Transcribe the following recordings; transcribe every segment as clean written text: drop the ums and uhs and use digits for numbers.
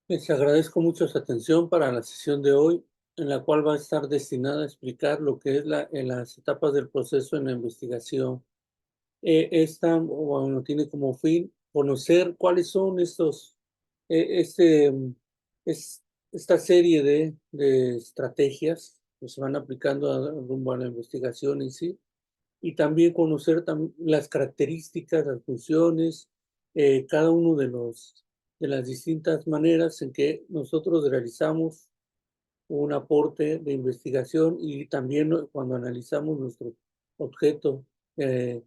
Les agradezco mucho su atención para la sesión de hoy, en la cual va a estar destinada a explicar lo que es las etapas del proceso en la investigación. Esta, bueno, tiene como fin conocer cuáles son es, esta serie de estrategias que se van aplicando rumbo a la investigación en sí, y también conocer las características, las funciones, cada uno de las distintas maneras en que nosotros realizamos un aporte de investigación y también cuando analizamos nuestro objeto eh,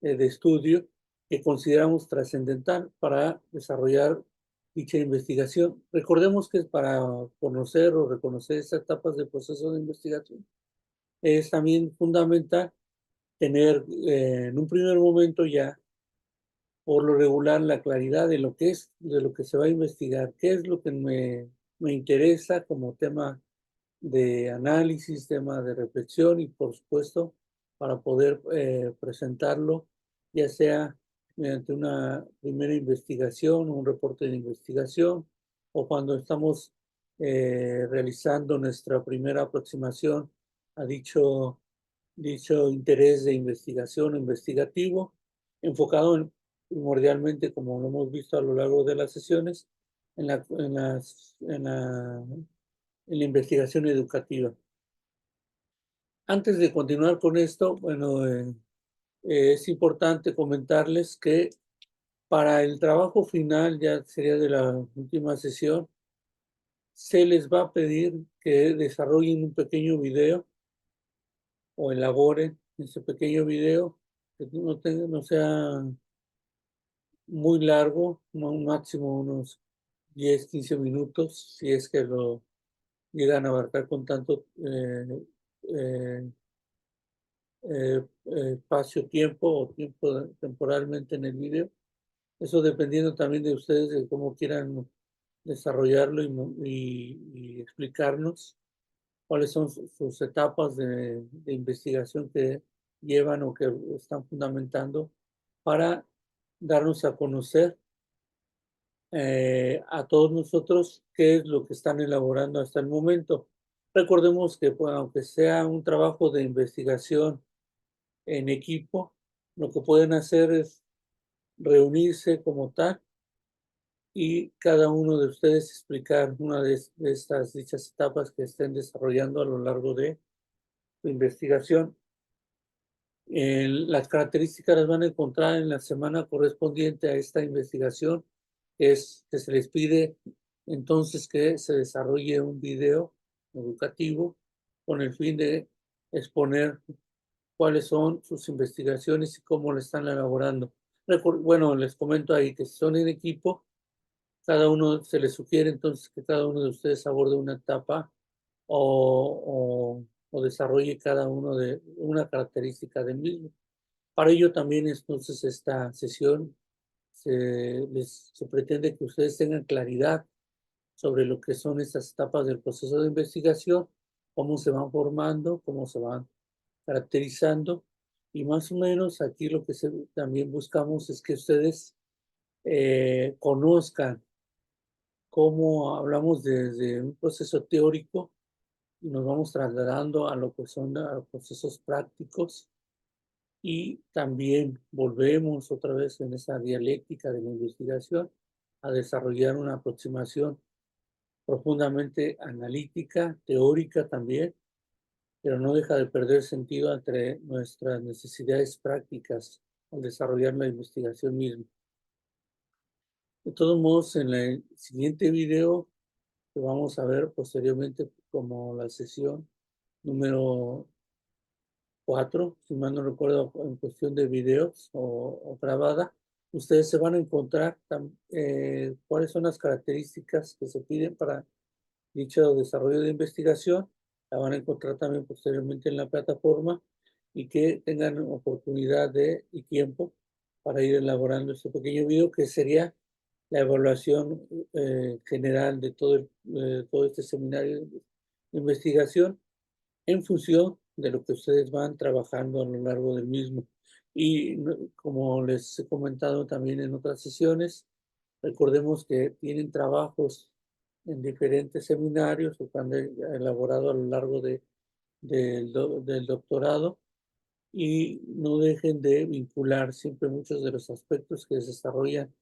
de estudio que consideramos trascendental para desarrollar dicha investigación. Recordemos que para conocer o reconocer estas etapas del proceso de investigación es también fundamental tener en un primer momento ya, por lo regular, la claridad de lo que es, de lo que se va a investigar, qué es lo que me interesa como tema de análisis, tema de reflexión y, por supuesto, para poder presentarlo, ya sea mediante una primera investigación, un reporte de investigación, o cuando estamos realizando nuestra primera aproximación a dicho interés de investigación investigativo, enfocado primordialmente, como lo hemos visto a lo largo de las sesiones, en la investigación educativa. Antes de continuar con esto, bueno, es importante comentarles que para el trabajo final, ya sería de la última sesión, se les va a pedir que desarrollen un pequeño video o elaboren ese pequeño video, que no sea muy largo, un máximo unos 10, 15 minutos, si es que lo llegan a abarcar con tanto eh, espacio-tiempo o tiempo temporalmente en el video. Eso dependiendo también de ustedes, de cómo quieran desarrollarlo y explicarnos cuáles son sus etapas de investigación que llevan o que están fundamentando para darnos a conocer a todos nosotros qué es lo que están elaborando hasta el momento. Recordemos que, pues, aunque sea un trabajo de investigación en equipo, lo que pueden hacer es reunirse como tal y cada uno de ustedes explicar una de estas dichas etapas que estén desarrollando a lo largo de su investigación. Las características las van a encontrar en la semana correspondiente a esta investigación, es que se les pide entonces que se desarrolle un video educativo con el fin de exponer cuáles son sus investigaciones y cómo lo están elaborando. Bueno, les comento ahí que si son en equipo, cada uno se les sugiere entonces que cada uno de ustedes aborde una etapa o desarrolle cada uno de una característica del mismo. Para ello también entonces esta sesión se pretende que ustedes tengan claridad sobre lo que son estas etapas del proceso de investigación, cómo se van formando, cómo se van caracterizando y más o menos aquí lo que también buscamos es que ustedes conozcan cómo hablamos desde un proceso teórico y nos vamos trasladando a lo que son a procesos prácticos y también volvemos otra vez en esa dialéctica de la investigación a desarrollar una aproximación profundamente analítica, teórica también, pero no deja de perder sentido entre nuestras necesidades prácticas al desarrollar la investigación misma. De todos modos, en el siguiente video que vamos a ver posteriormente como la sesión número 4, si mal no recuerdo, en cuestión de videos o grabada, ustedes se van a encontrar cuáles son las características que se piden para dicho desarrollo de investigación. La van a encontrar también posteriormente en la plataforma y que tengan oportunidad y tiempo para ir elaborando este pequeño video que sería la evaluación general de todo este seminario de investigación en función de lo que ustedes van trabajando a lo largo del mismo. Y como les he comentado también en otras sesiones, recordemos que tienen trabajos en diferentes seminarios o que han elaborado a lo largo del doctorado, y no dejen de vincular siempre muchos de los aspectos que se desarrollan,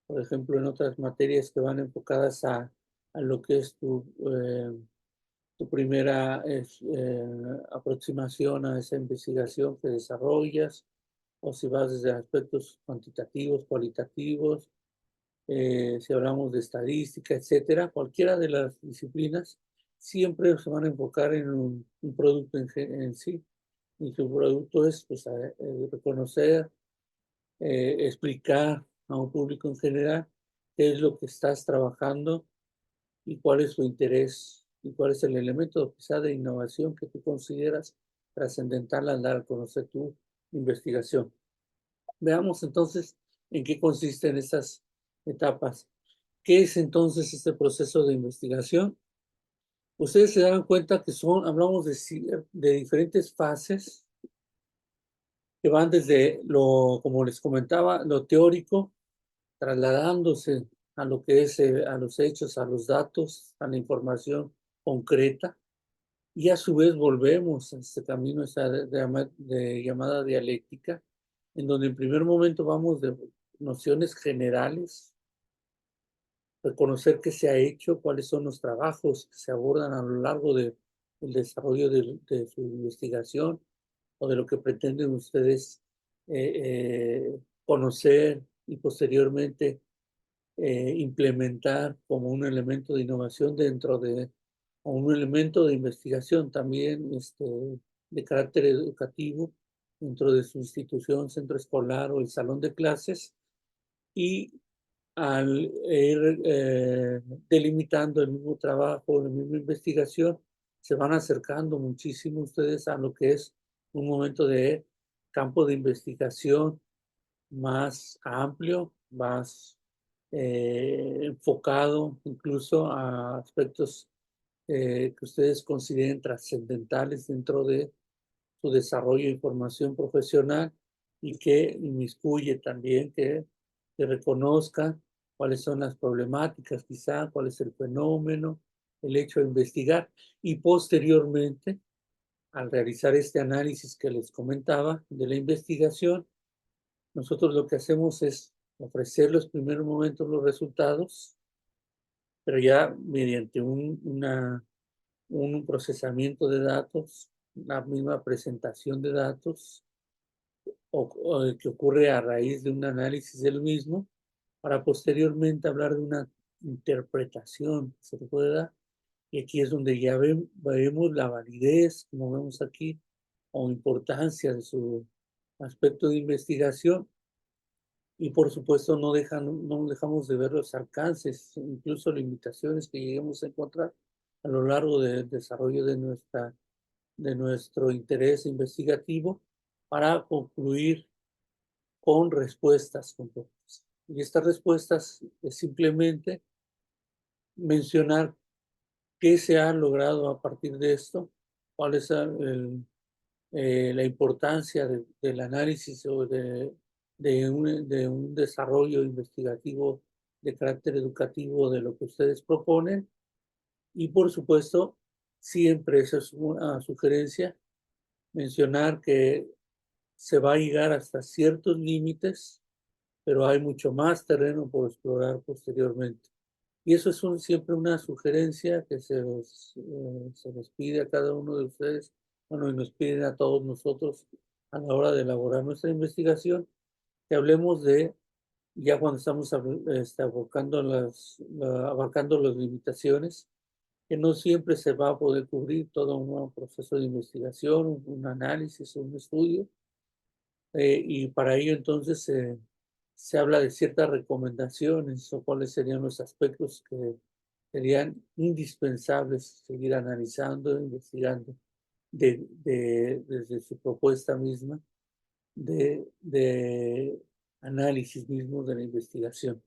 por ejemplo, en otras materias que van enfocadas a lo que es tu primera aproximación a esa investigación que desarrollas, o si vas desde aspectos cuantitativos, cualitativos, si hablamos de estadística, etcétera, cualquiera de las disciplinas, siempre se van a enfocar en un producto en sí. Y su producto es pues, reconocer, explicar a un público en general qué es lo que estás trabajando y cuál es su interés y cuál es el elemento quizá de innovación que tú consideras trascendental al dar a conocer tu investigación. Veamos entonces en qué consisten estas etapas. ¿Qué es entonces este proceso de investigación? Ustedes se dan cuenta que hablamos de diferentes fases que van desde como les comentaba, lo teórico, trasladándose a lo que es, a los hechos, a los datos, a la información concreta, y a su vez volvemos a este camino de llamada dialéctica, en donde en primer momento vamos de nociones generales, reconocer qué se ha hecho, cuáles son los trabajos que se abordan a lo largo del desarrollo de su investigación o de lo que pretenden ustedes conocer y posteriormente implementar como un elemento de innovación o un elemento de investigación también de carácter educativo dentro de su institución, centro escolar o el salón de clases, y al ir delimitando el mismo trabajo, la misma investigación, se van acercando muchísimo ustedes a lo que es un momento de campo de investigación más amplio, más enfocado incluso a aspectos que ustedes consideren trascendentales dentro de su desarrollo y formación profesional, y que inmiscuye también que reconozca cuáles son las problemáticas, quizá cuál es el fenómeno, el hecho de investigar, y posteriormente, al realizar este análisis que les comentaba de la investigación, nosotros lo que hacemos es ofrecer los primeros momentos los resultados, pero ya mediante un procesamiento de datos, la misma presentación de datos, o que ocurre a raíz de un análisis del mismo, para posteriormente hablar de una interpretación que se le puede dar. Y aquí es donde ya vemos la validez, como vemos aquí, o importancia de su aspecto de investigación. Y por supuesto no dejamos de ver los alcances, incluso limitaciones que lleguemos a encontrar a lo largo del desarrollo de nuestro interés investigativo, para concluir con respuestas concretas. Y estas respuestas es simplemente mencionar qué se ha logrado a partir de esto, cuál es la importancia del análisis o de un desarrollo investigativo de carácter educativo de lo que ustedes proponen. Y por supuesto, siempre esa es una sugerencia, mencionar que se va a llegar hasta ciertos límites, pero hay mucho más terreno por explorar posteriormente. Y eso es siempre una sugerencia que se les pide a cada uno de ustedes, bueno, y nos piden a todos nosotros a la hora de elaborar nuestra investigación, que hablemos ya cuando estamos abarcando las limitaciones, que no siempre se va a poder cubrir todo un proceso de investigación, un análisis, un estudio, y para ello entonces se habla de ciertas recomendaciones o cuáles serían los aspectos que serían indispensables seguir analizando, investigando desde su propuesta misma de análisis mismo de la investigación.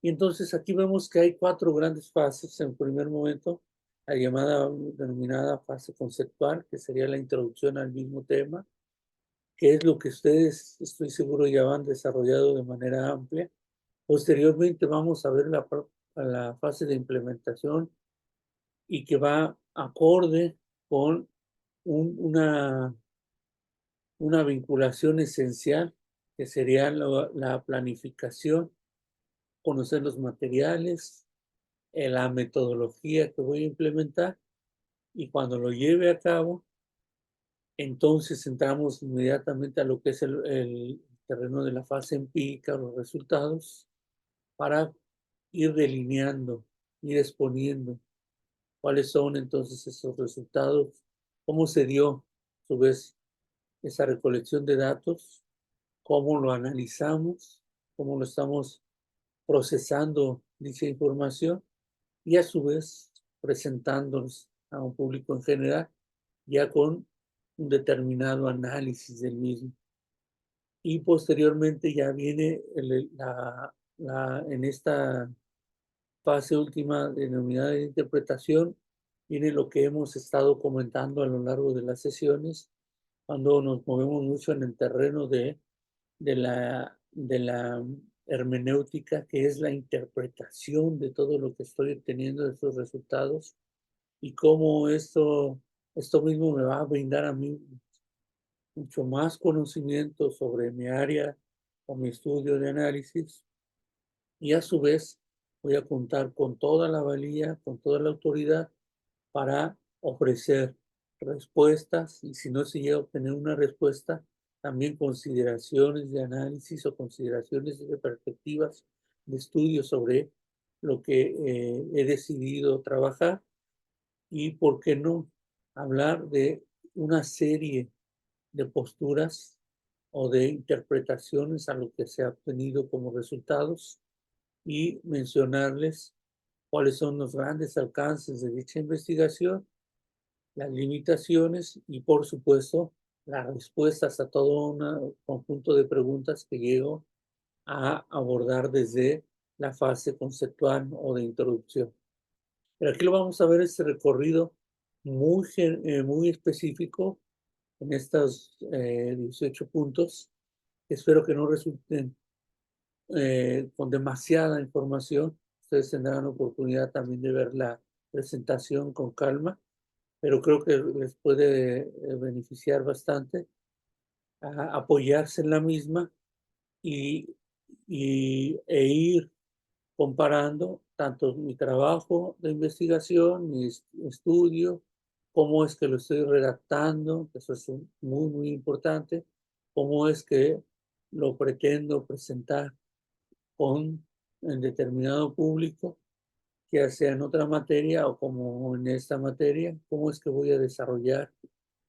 Y entonces aquí vemos que hay 4 grandes fases. En primer momento, la denominada fase conceptual, que sería la introducción al mismo tema, que es lo que ustedes, estoy seguro, ya han desarrollado de manera amplia. Posteriormente vamos a ver a la fase de implementación y que va acorde con una vinculación esencial, que sería la planificación, conocer los materiales, la metodología que voy a implementar, y cuando lo lleve a cabo, entonces entramos inmediatamente a lo que es el terreno de la fase empírica, los resultados, para ir delineando, ir exponiendo cuáles son entonces esos resultados, cómo se dio, a su vez, esa recolección de datos, cómo lo analizamos, cómo lo estamos procesando dicha información y a su vez presentándonos a un público en general ya con un determinado análisis del mismo. Y posteriormente ya viene en esta fase última denominada de interpretación, viene lo que hemos estado comentando a lo largo de las sesiones, cuando nos movemos mucho en el terreno de la hermenéutica, que es la interpretación de todo lo que estoy obteniendo de estos resultados, y cómo esto mismo me va a brindar a mí mucho más conocimiento sobre mi área o mi estudio de análisis, y a su vez voy a contar con toda la valía, con toda la autoridad para ofrecer respuestas, y si no se llega a obtener una respuesta, también consideraciones de análisis o consideraciones de perspectivas de estudio sobre lo que he decidido trabajar, y, ¿por qué no?, hablar de una serie de posturas o de interpretaciones a lo que se ha obtenido como resultados, y mencionarles cuáles son los grandes alcances de dicha investigación, las limitaciones y, por supuesto, las respuestas a todo un conjunto de preguntas que llego a abordar desde la fase conceptual o de introducción. Pero aquí lo vamos a ver, este recorrido muy específico en estos 18 puntos. Espero que no resulten con demasiada información. Ustedes tendrán oportunidad también de ver la presentación con calma, pero creo que les puede beneficiar bastante apoyarse en la misma y, e ir comparando tanto mi trabajo de investigación, mi estudio, cómo es que lo estoy redactando, que eso es muy importante, cómo es que lo pretendo presentar en determinado público, ya sea en otra materia o como en esta materia, cómo es que voy a desarrollar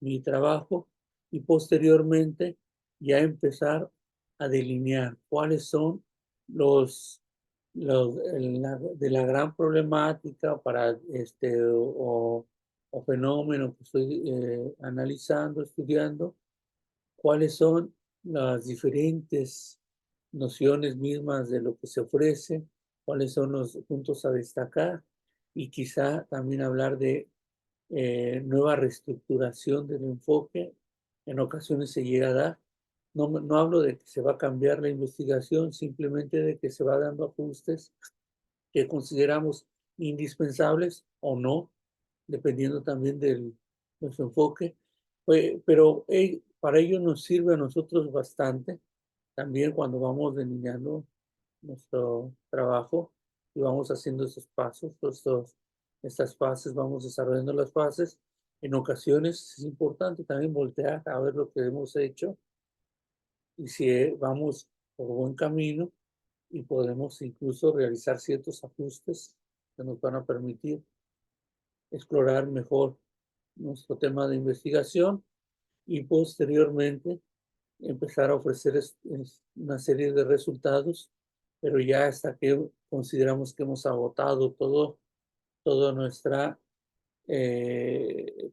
mi trabajo, y posteriormente ya empezar a delinear cuáles son de la gran problemática para o fenómeno que estoy analizando, estudiando, cuáles son las diferentes nociones mismas de lo que se ofrece, cuáles son los puntos a destacar, y quizá también hablar de nueva reestructuración del enfoque. En ocasiones se llega a dar. No hablo de que se va a cambiar la investigación, simplemente de que se va dando ajustes que consideramos indispensables o no, dependiendo también de nuestro enfoque. Pero para ello nos sirve a nosotros bastante también cuando vamos delineando nuestro trabajo y vamos haciendo esos pasos, estas fases, vamos desarrollando las fases. En ocasiones es importante también voltear a ver lo que hemos hecho y si vamos por buen camino, y podemos incluso realizar ciertos ajustes que nos van a permitir explorar mejor nuestro tema de investigación, y posteriormente empezar a ofrecer una serie de resultados, pero ya hasta que consideramos que hemos agotado todo nuestro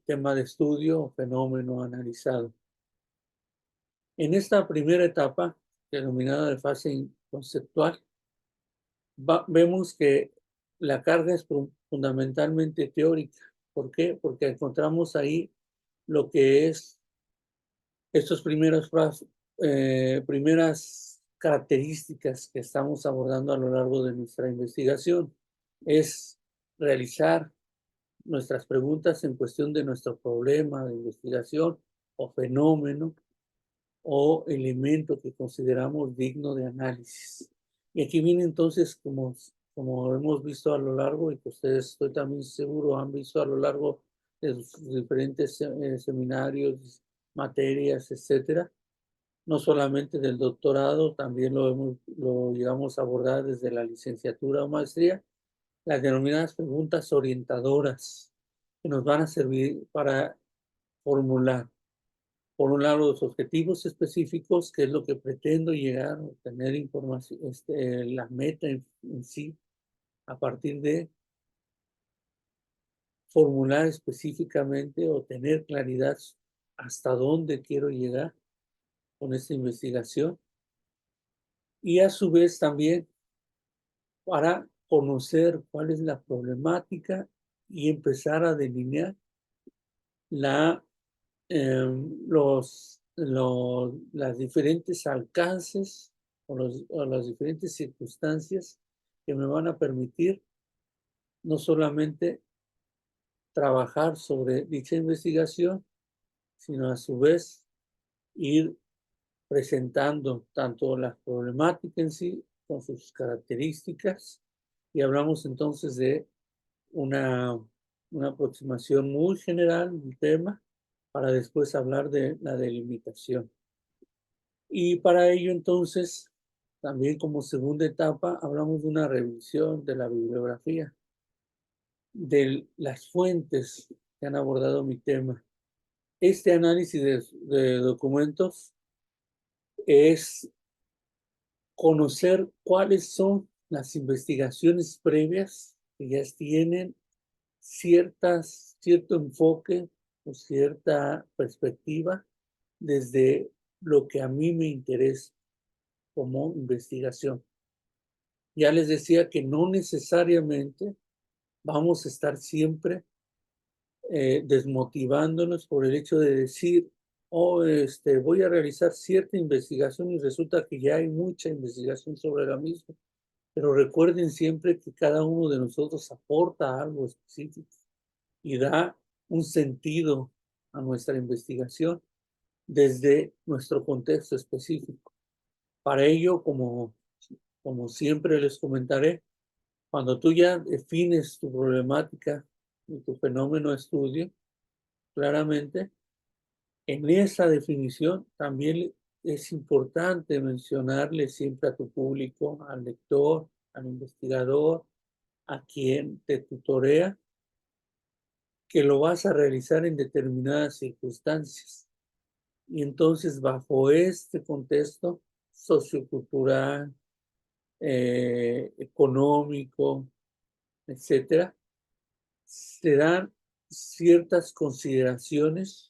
tema de estudio o fenómeno analizado. En esta primera etapa, denominada de fase conceptual, vemos que la carga es fundamentalmente teórica. ¿Por qué? Porque encontramos ahí lo que es estos primeras características que estamos abordando a lo largo de nuestra investigación. es realizar nuestras preguntas en cuestión de nuestro problema de investigación o fenómeno o elemento que consideramos digno de análisis. Y aquí viene entonces, como hemos visto a lo largo, y que ustedes estoy también seguro han visto a lo largo de sus diferentes seminarios, materias, etcétera, no solamente del doctorado, también lo llegamos a abordar desde la licenciatura o maestría, las denominadas preguntas orientadoras, que nos van a servir para formular, por un lado, los objetivos específicos, que es lo que pretendo llegar a obtener información, la meta en sí, a partir de formular específicamente o tener claridad hasta dónde quiero llegar con esta investigación. Y a su vez también para conocer cuál es la problemática y empezar a delinear la, las diferentes alcances o las diferentes circunstancias que me van a permitir no solamente trabajar sobre dicha investigación, sino a su vez ir presentando tanto la problemática en sí con sus características, y hablamos entonces de una, una aproximación muy general del tema para después hablar de la delimitación. Y para ello entonces, también como segunda etapa, hablamos de una revisión de la bibliografía, de las fuentes que han abordado mi tema. Este análisis de documentos es conocer cuáles son las investigaciones previas que ya tienen cierto enfoque o cierta perspectiva desde lo que a mí me interesa como investigación. Ya les decía que no necesariamente vamos a estar siempre desmotivándonos por el hecho de decir, oh, voy a realizar cierta investigación y resulta que ya hay mucha investigación sobre la misma. Pero recuerden siempre que cada uno de nosotros aporta algo específico y da un sentido a nuestra investigación desde nuestro contexto específico. Para ello, como siempre les comentaré, cuando tú ya defines tu problemática y tu fenómeno de estudio, claramente, en esa definición también es importante mencionarle siempre a tu público, al lector, al investigador, a quien te tutorea, que lo vas a realizar en determinadas circunstancias. Y entonces, bajo este contexto sociocultural, económico, etcétera, se dan ciertas consideraciones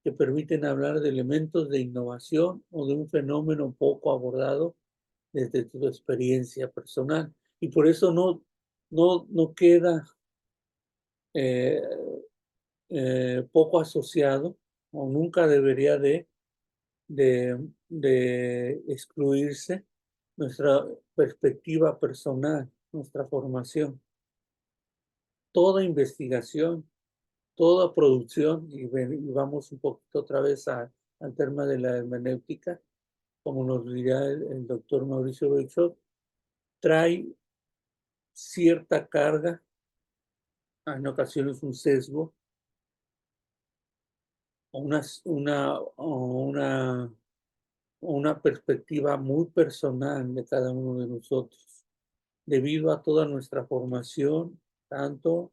que permiten hablar de elementos de innovación o de un fenómeno poco abordado desde tu experiencia personal. Y por eso no queda eh, poco asociado o nunca debería de excluirse nuestra perspectiva personal, nuestra formación. Toda investigación, toda producción, y vamos un poquito otra vez al tema de la hermenéutica, como nos dirá el doctor Mauricio Beixot, trae cierta carga, en ocasiones un sesgo, o una perspectiva muy personal de cada uno de nosotros, debido a toda nuestra formación, tanto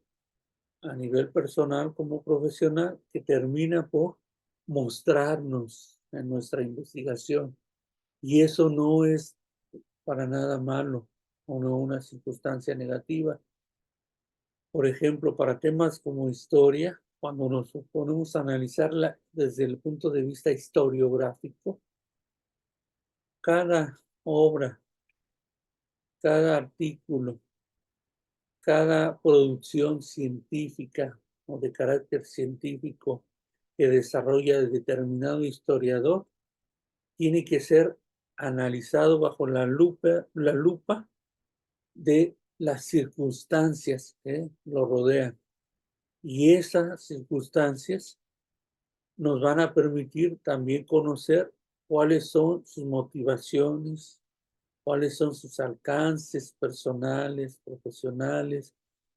a nivel personal como profesional, que termina por mostrarnos en nuestra investigación. Y eso no es para nada malo o no una circunstancia negativa. Por ejemplo, para temas como historia, cuando nos ponemos a analizarla desde el punto de vista historiográfico, cada obra, cada artículo, cada producción científica o de carácter científico que desarrolla determinado historiador tiene que ser analizado bajo la lupa de las circunstancias que lo rodean. Y esas circunstancias nos van a permitir también conocer cuáles son sus motivaciones, cuáles son sus alcances personales, profesionales,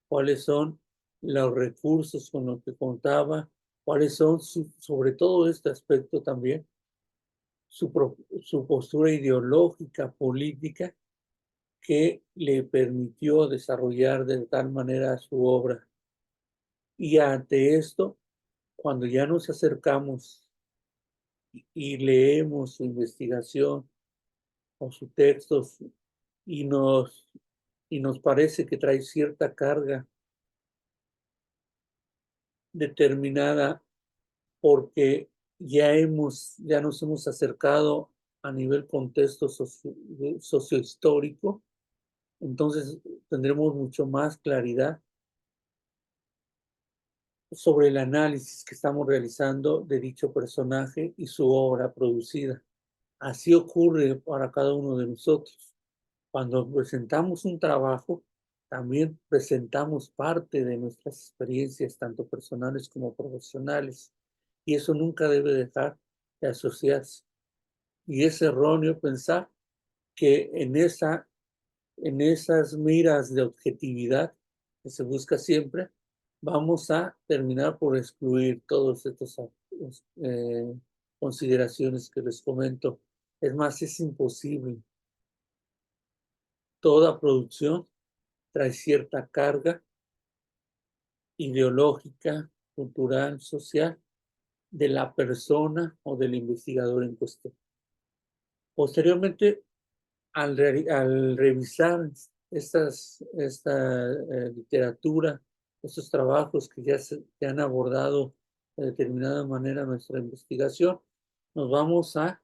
cuáles son los recursos con los que contaba, cuáles son, sobre todo este aspecto también, su postura ideológica, política, que le permitió desarrollar de tal manera su obra. Y ante esto, cuando ya nos acercamos y leemos su investigación o sus textos y nos parece que trae cierta carga determinada porque ya nos hemos acercado a nivel contexto sociohistórico, entonces tendremos mucho más claridad sobre el análisis que estamos realizando de dicho personaje y su obra producida. Así ocurre para cada uno de nosotros. Cuando presentamos un trabajo, también presentamos parte de nuestras experiencias, tanto personales como profesionales, y eso nunca debe dejar de asociarse. Y es erróneo pensar que en esas miras de objetividad que se busca siempre, vamos a terminar por excluir todas estas consideraciones que les comento. Es más, es imposible. Toda producción trae cierta carga ideológica, cultural, social de la persona o del investigador en cuestión. Posteriormente, al revisar esta literatura, estos trabajos que han abordado de determinada manera nuestra investigación, nos vamos al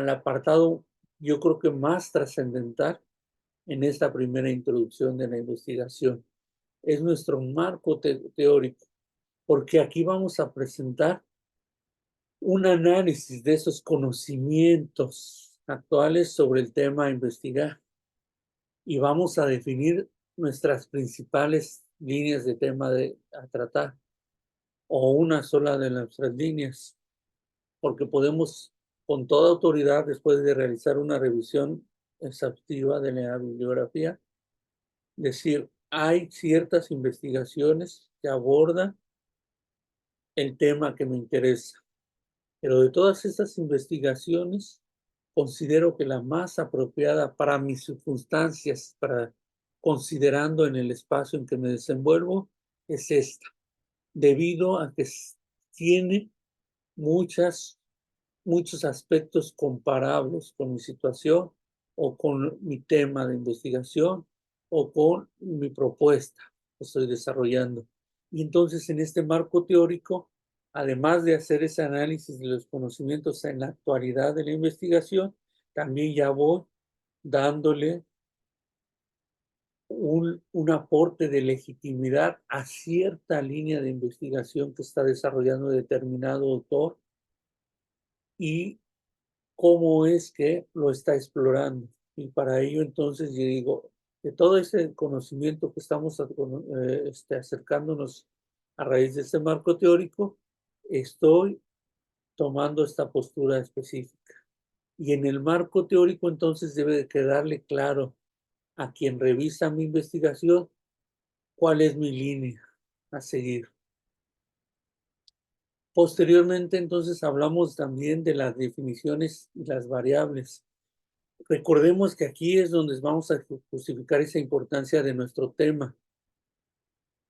apartado, yo creo que más trascendental en esta primera introducción de la investigación. Es nuestro marco teórico, porque aquí vamos a presentar un análisis de esos conocimientos actuales sobre el tema a investigar y vamos a definir nuestras principales líneas de tema a tratar o una sola de nuestras líneas, porque podemos con toda autoridad, después de realizar una revisión exhaustiva de la bibliografía, decir, hay ciertas investigaciones que abordan el tema que me interesa. Pero de todas estas investigaciones, considero que la más apropiada para mis circunstancias, considerando en el espacio en que me desenvuelvo, es esta, debido a que tiene muchos aspectos comparables con mi situación o con mi tema de investigación o con mi propuesta que estoy desarrollando. Y entonces en este marco teórico, además de hacer ese análisis de los conocimientos en la actualidad de la investigación, también ya voy dándole un aporte de legitimidad a cierta línea de investigación que está desarrollando determinado autor y cómo es que lo está explorando. Y para ello, entonces, yo digo, de todo ese conocimiento que estamos acercándonos a raíz de este marco teórico, estoy tomando esta postura específica. Y en el marco teórico, entonces, debe de quedarle claro a quien revisa mi investigación cuál es mi línea a seguir. Posteriormente, entonces, hablamos también de las definiciones y las variables. Recordemos que aquí es donde vamos a justificar esa importancia de nuestro tema.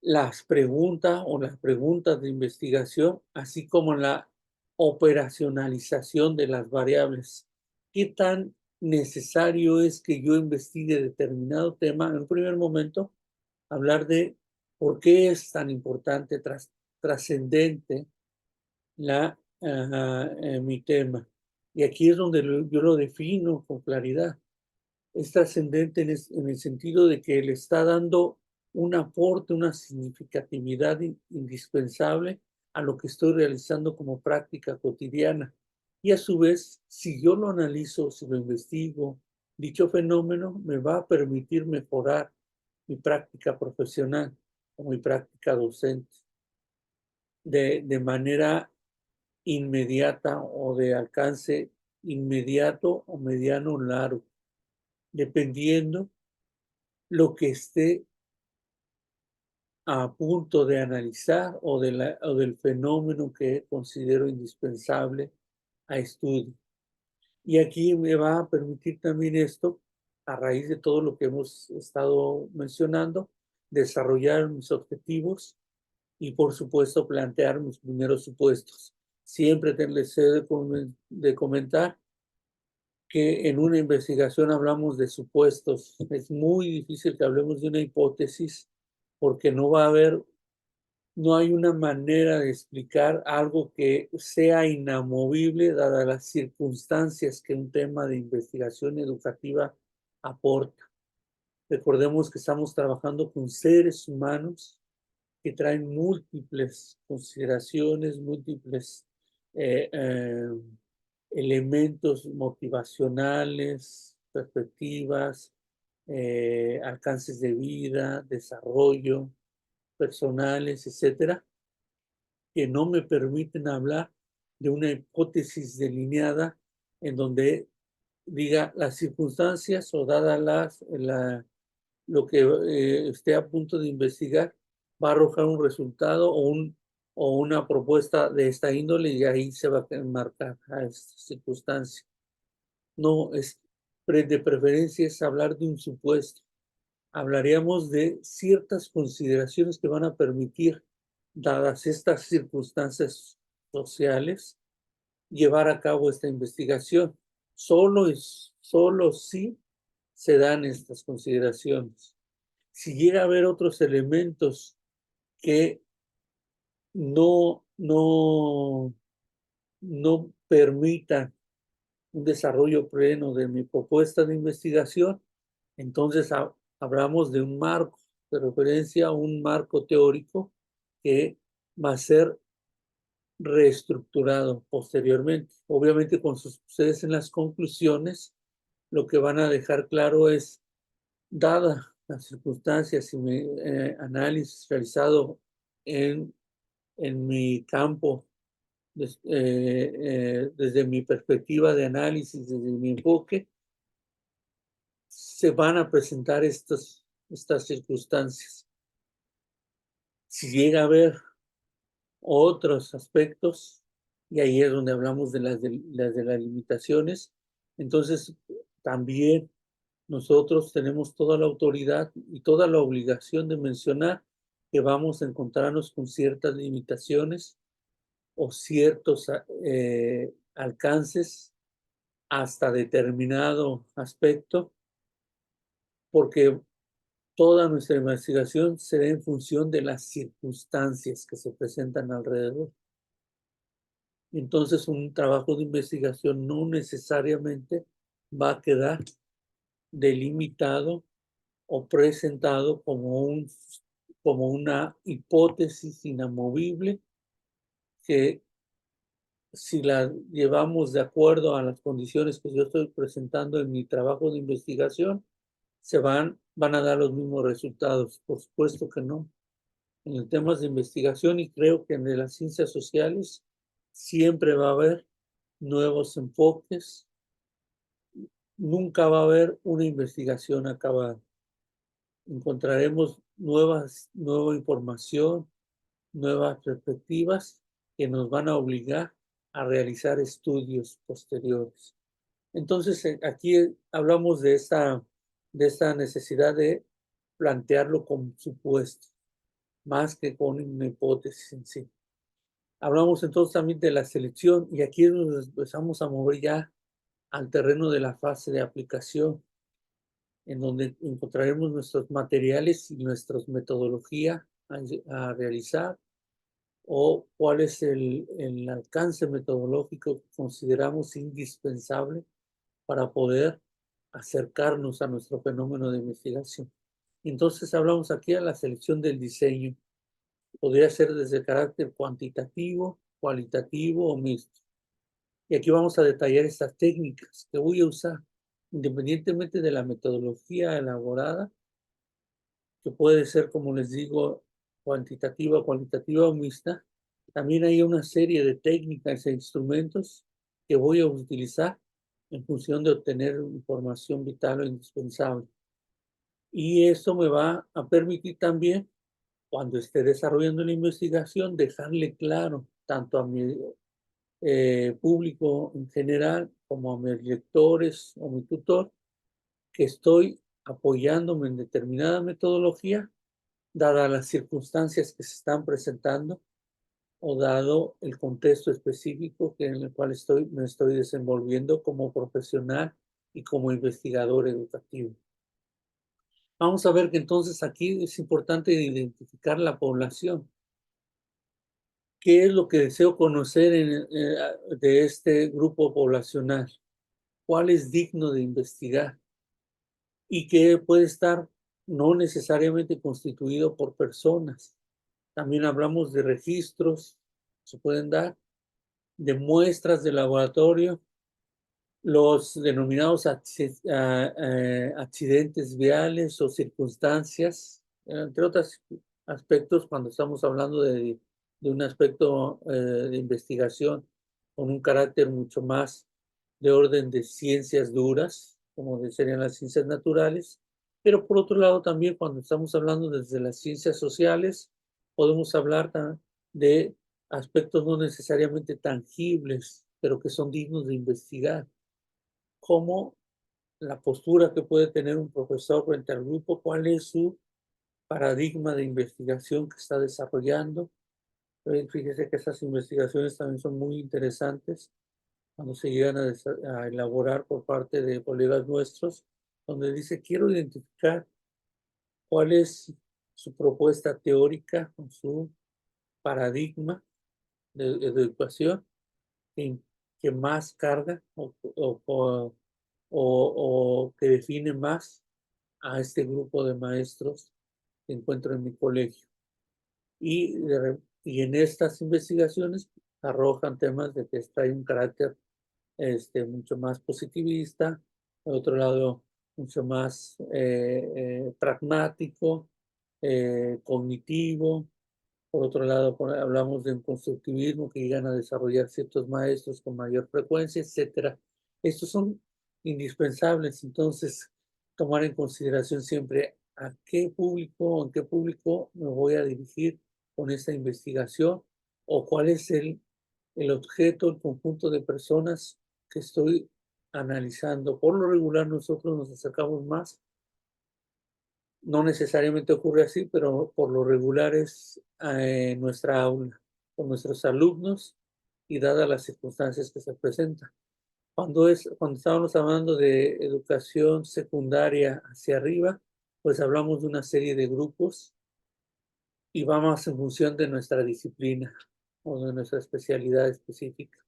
Las preguntas de investigación, así como la operacionalización de las variables. ¿Qué tan necesario es que yo investigue determinado tema? En un primer momento, hablar de por qué es tan importante, trascendente mi tema. Y aquí es donde yo lo defino con claridad. Es trascendente en el sentido de que le está dando un aporte, una significatividad indispensable a lo que estoy realizando como práctica cotidiana. Y a su vez, si yo lo analizo, si lo investigo Dicho fenómeno me va a permitir mejorar mi práctica profesional o mi práctica docente de manera inmediata o de alcance inmediato o mediano o largo, dependiendo lo que esté a punto de analizar o del fenómeno que considero indispensable a estudio. Y aquí me va a permitir también esto, a raíz de todo lo que hemos estado mencionando, desarrollar mis objetivos y, por supuesto, plantear mis primeros supuestos. Siempre les he de comentar que en una investigación hablamos de supuestos. Es muy difícil que hablemos de una hipótesis porque no hay una manera de explicar algo que sea inamovible dadas las circunstancias que un tema de investigación educativa aporta. Recordemos que estamos trabajando con seres humanos que traen múltiples consideraciones, múltiples eh, eh, elementos motivacionales, perspectivas, alcances de vida, desarrollo personales, etcétera, que no me permiten hablar de una hipótesis delineada en donde diga las circunstancias o dada lo que esté a punto de investigar, va a arrojar un resultado o una propuesta de esta índole y ahí se va a enmarcar a esta circunstancia. No, de preferencia es hablar de un supuesto. Hablaríamos de ciertas consideraciones que van a permitir, dadas estas circunstancias sociales, llevar a cabo esta investigación. Solo si se dan estas consideraciones. Si llega a haber otros elementos que no permitan un desarrollo pleno de mi propuesta de investigación, entonces hablamos de un marco de referencia, un marco teórico que va a ser reestructurado posteriormente. Obviamente, con ustedes en las conclusiones, lo que van a dejar claro es, dada las circunstancias y mi análisis realizado en, en mi campo, desde mi perspectiva de análisis, desde mi enfoque, se van a presentar estas circunstancias. Si llega a haber otros aspectos, y ahí es donde hablamos de las limitaciones, entonces también nosotros tenemos toda la autoridad y toda la obligación de mencionar que vamos a encontrarnos con ciertas limitaciones o ciertos alcances hasta determinado aspecto, porque toda nuestra investigación se da en función de las circunstancias que se presentan alrededor. Entonces, un trabajo de investigación no necesariamente va a quedar delimitado o presentado como una hipótesis inamovible que, si la llevamos de acuerdo a las condiciones que yo estoy presentando en mi trabajo de investigación, van a dar los mismos resultados. Por supuesto que no. En el temas de investigación, y creo que en las ciencias sociales siempre va a haber nuevos enfoques, nunca va a haber una investigación acabada. Encontraremos nueva información, nuevas perspectivas que nos van a obligar a realizar estudios posteriores. Entonces, aquí hablamos de esta necesidad de plantearlo como supuesto, más que con una hipótesis en sí. Hablamos entonces también de la selección y aquí nos empezamos a mover ya al terreno de la fase de aplicación, en donde encontraremos nuestros materiales y nuestra metodología a realizar, o cuál es el alcance metodológico que consideramos indispensable para poder acercarnos a nuestro fenómeno de investigación. Entonces hablamos aquí de la selección del diseño. Podría ser desde carácter cuantitativo, cualitativo o mixto. Y aquí vamos a detallar estas técnicas que voy a usar. independientemente de la metodología elaborada, que puede ser, como les digo, cuantitativa, cualitativa o mixta, también hay una serie de técnicas e instrumentos que voy a utilizar en función de obtener información vital o indispensable. Y esto me va a permitir también, cuando esté desarrollando la investigación, dejarle claro tanto a mi público en general como a mis lectores o mi tutor que estoy apoyándome en determinada metodología, dadas las circunstancias que se están presentando o dado el contexto específico en el cual me estoy desenvolviendo como profesional y como investigador educativo. Vamos a ver que entonces aquí es importante identificar la población. ¿Qué es lo que deseo conocer de este grupo poblacional? ¿Cuál es digno de investigar? Y que puede estar no necesariamente constituido por personas. También hablamos de registros, se pueden dar, de muestras de laboratorio, los denominados accidentes viales o circunstancias, entre otros aspectos, cuando estamos hablando de un aspecto de investigación con un carácter mucho más de orden de ciencias duras, como serían las ciencias naturales, pero por otro lado también cuando estamos hablando desde las ciencias sociales, podemos hablar de aspectos no necesariamente tangibles, pero que son dignos de investigar, como la postura que puede tener un profesor frente al grupo, cuál es su paradigma de investigación que está desarrollando. Fíjese que esas investigaciones también son muy interesantes cuando se llegan a elaborar por parte de colegas nuestros, donde dice, quiero identificar cuál es su propuesta teórica o su paradigma de educación que, que más carga o que define más a este grupo de maestros que encuentro en mi colegio. Y en estas investigaciones arrojan temas de que hay un carácter mucho más positivista, por otro lado, mucho más pragmático, cognitivo. Por otro lado, hablamos de un constructivismo que llegan a desarrollar ciertos maestros con mayor frecuencia, etcétera. Estos son indispensables, entonces, tomar en consideración siempre a qué público, en qué público me voy a dirigir con esta investigación o cuál es el objeto, el conjunto de personas que estoy analizando. Por lo regular, nosotros nos acercamos más, no necesariamente ocurre así, pero por lo regular es nuestra aula, con nuestros alumnos y dadas las circunstancias que se presentan. Cuando estábamos hablando de educación secundaria hacia arriba, pues hablamos de una serie de grupos y vamos en función de nuestra disciplina o de nuestra especialidad específica.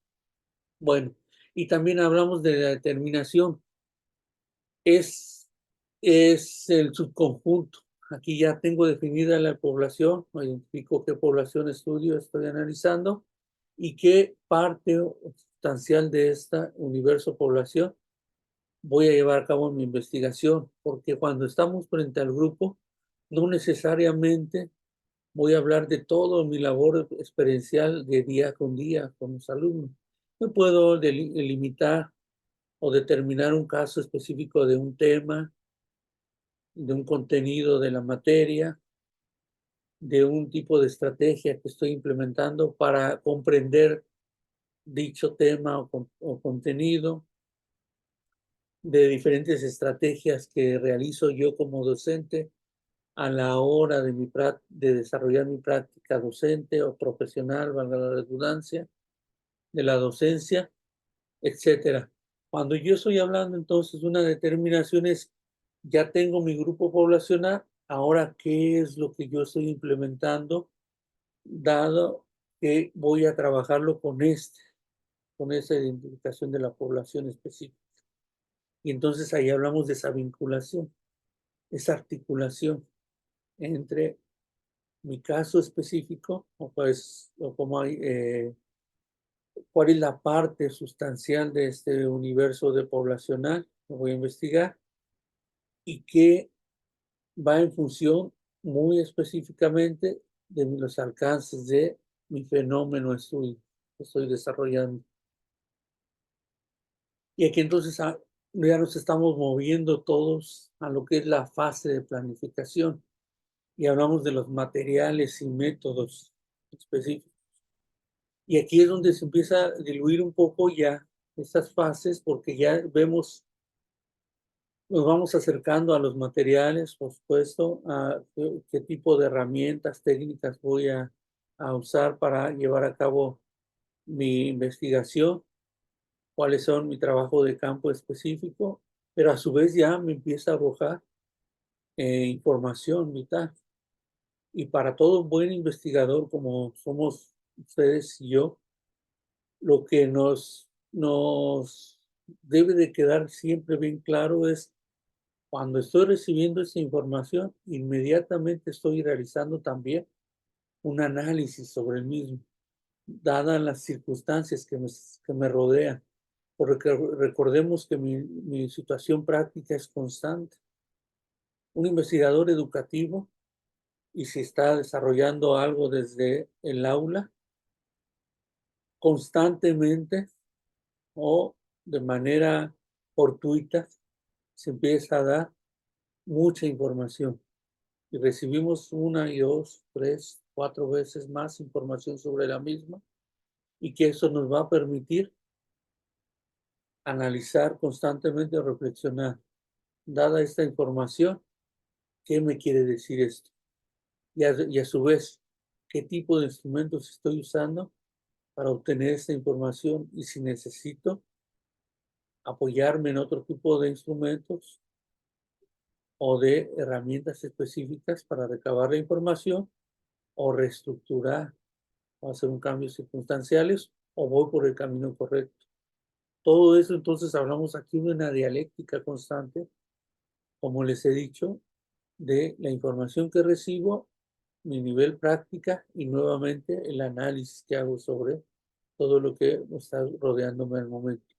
Bueno, y también hablamos de la determinación. Es, es el subconjunto. Aquí ya tengo definida la población, identifico qué población estudio, estoy analizando y qué parte sustancial de este universo población voy a llevar a cabo en mi investigación, porque cuando estamos frente al grupo, no necesariamente voy a hablar de todo mi labor experiencial de día con día con los alumnos. Me puedo delimitar o determinar un caso específico de un tema, de un contenido de la materia, de un tipo de estrategia que estoy implementando para comprender dicho tema o contenido, de diferentes estrategias que realizo yo como docente a la hora de desarrollar mi práctica docente o profesional, valga la redundancia, de la docencia, etcétera. Cuando yo estoy hablando entonces de una determinación es, ya tengo mi grupo poblacional, ahora qué es lo que yo estoy implementando, dado que voy a trabajarlo con esa identificación de la población específica. Y entonces ahí hablamos de esa vinculación, esa articulación entre mi caso específico, o pues, o como hay, cuál es la parte sustancial de este universo de poblacional que voy a investigar y que va en función muy específicamente de los alcances de mi fenómeno que estoy desarrollando. Y aquí entonces ya nos estamos moviendo todos a lo que es la fase de planificación y hablamos de los materiales y métodos específicos. Y aquí es donde se empieza a diluir un poco ya estas fases porque ya vemos, nos vamos acercando a los materiales, por supuesto, a qué tipo de herramientas técnicas voy a usar para llevar a cabo mi investigación, cuáles son mi trabajo de campo específico, pero a su vez ya me empieza a arrojar información vital. Y para todo buen investigador, como somos ustedes y yo, lo que nos debe de quedar siempre bien claro es cuando estoy recibiendo esa información, inmediatamente estoy realizando también un análisis sobre el mismo, dadas las circunstancias que me rodean. Porque recordemos que mi situación práctica es constante. Un investigador educativo, y si está desarrollando algo desde el aula, constantemente o de manera fortuita se empieza a dar mucha información y recibimos una y dos, tres, cuatro veces más información sobre la misma y que eso nos va a permitir analizar constantemente o reflexionar. Dada esta información, ¿qué me quiere decir esto? Y a su vez, ¿qué tipo de instrumentos estoy usando para obtener esta información? Y si necesito apoyarme en otro tipo de instrumentos o de herramientas específicas para recabar la información o reestructurar o hacer un cambio circunstanciales o voy por el camino correcto. Todo eso entonces hablamos aquí de una dialéctica constante, como les he dicho, de la información que recibo, mi nivel práctica y nuevamente el análisis que hago sobre todo lo que está rodeándome al momento.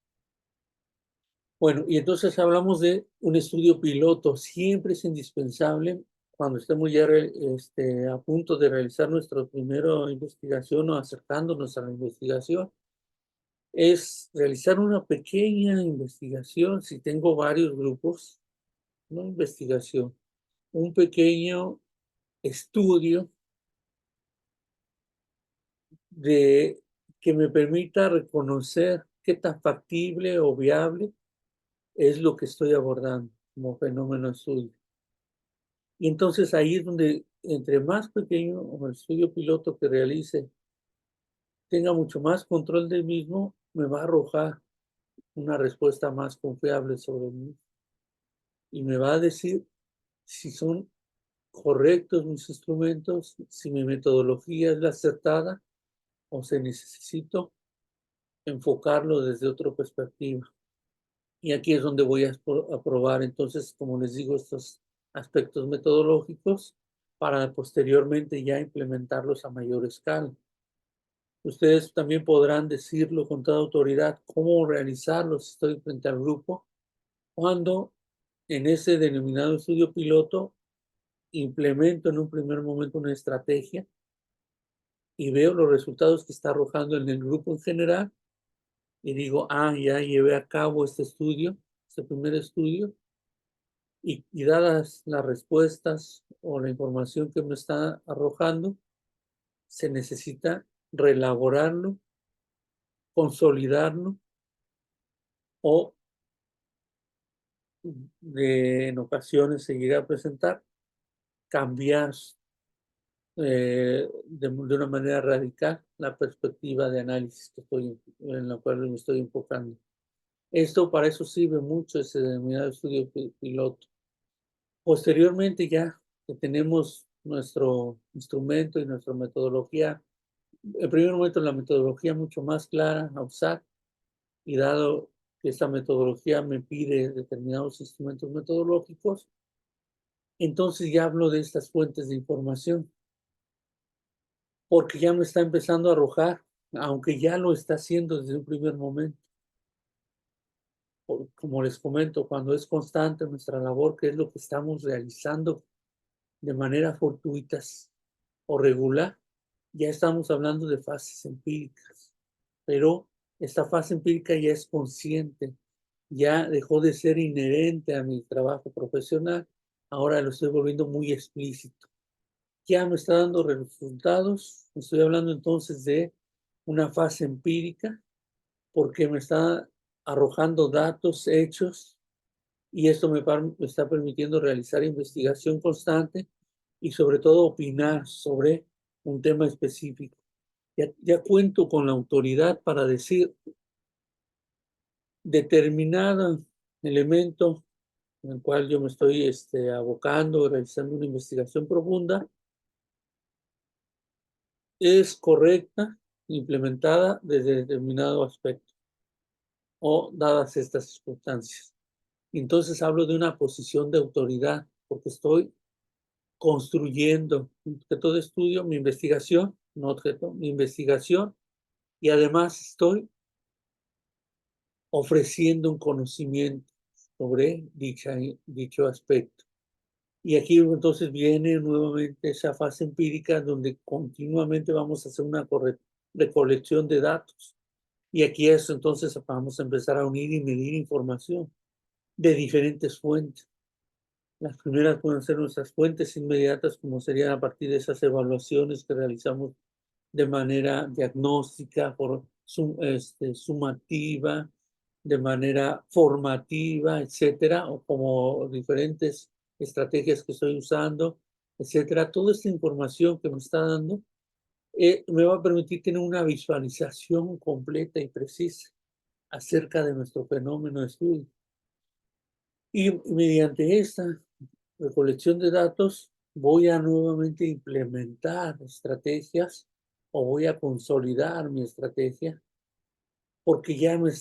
Bueno, y entonces hablamos de un estudio piloto. Siempre es indispensable cuando estemos ya a punto de realizar nuestra primera investigación o acercándonos a la investigación, es realizar una pequeña investigación. Si tengo varios grupos, no investigación, un pequeño estudio de que me permita reconocer qué tan factible o viable es lo que estoy abordando como fenómeno estudio. Y entonces ahí es donde entre más pequeño o el estudio piloto que realice tenga mucho más control del mismo, me va a arrojar una respuesta más confiable sobre mí y me va a decir si son correctos mis instrumentos, si mi metodología es la acertada o si necesito enfocarlo desde otra perspectiva. Y aquí es donde voy a probar entonces, como les digo, estos aspectos metodológicos para posteriormente ya implementarlos a mayor escala. Ustedes también podrán decirlo con toda autoridad cómo realizarlo si estoy frente al grupo, cuando en ese denominado estudio piloto implemento en un primer momento una estrategia y veo los resultados que está arrojando en el grupo en general y digo, ya llevé a cabo este estudio, este primer estudio, y dadas las respuestas o la información que me está arrojando, se necesita reelaborarlo, consolidarlo o en ocasiones se llega a presentar cambiar de una manera radical la perspectiva de análisis en la cual me estoy enfocando. Esto para eso sirve mucho ese denominado estudio piloto. Posteriormente ya que tenemos nuestro instrumento y nuestra metodología, en primer momento la metodología mucho más clara a usar y dado que esta metodología me pide determinados instrumentos metodológicos, entonces ya hablo de estas fuentes de información porque ya me está empezando a arrojar, aunque ya lo está haciendo desde un primer momento. como les comento, cuando es constante nuestra labor, que es lo que estamos realizando de manera fortuitas o regular, ya estamos hablando de fases empíricas, pero esta fase empírica ya es consciente, ya dejó de ser inherente a mi trabajo profesional, ahora lo estoy volviendo muy explícito. Ya me está dando resultados, estoy hablando entonces de una fase empírica, porque me está arrojando datos, hechos, y esto me está permitiendo realizar investigación constante y sobre todo opinar sobre un tema específico. Ya cuento con la autoridad para decir determinado elemento en el cual yo me estoy abocando, realizando una investigación profunda, es correcta, implementada desde determinado aspecto o dadas estas circunstancias. Entonces hablo de una posición de autoridad, porque estoy construyendo objeto de estudio, mi investigación, no objeto, mi investigación, y además estoy ofreciendo un conocimiento sobre dicho aspecto. Y aquí entonces viene nuevamente esa fase empírica donde continuamente vamos a hacer una recolección de datos. Y aquí es entonces vamos a empezar a unir y medir información de diferentes fuentes. Las primeras pueden ser nuestras fuentes inmediatas, como serían a partir de esas evaluaciones que realizamos de manera diagnóstica, sumativa, de manera formativa, etcétera, o como diferentes estrategias que estoy usando, etcétera. Toda esta información que me está dando me va a permitir tener una visualización completa y precisa acerca de nuestro fenómeno de estudio. Y mediante esta recolección de datos voy a nuevamente implementar estrategias o voy a consolidar mi estrategia porque ya me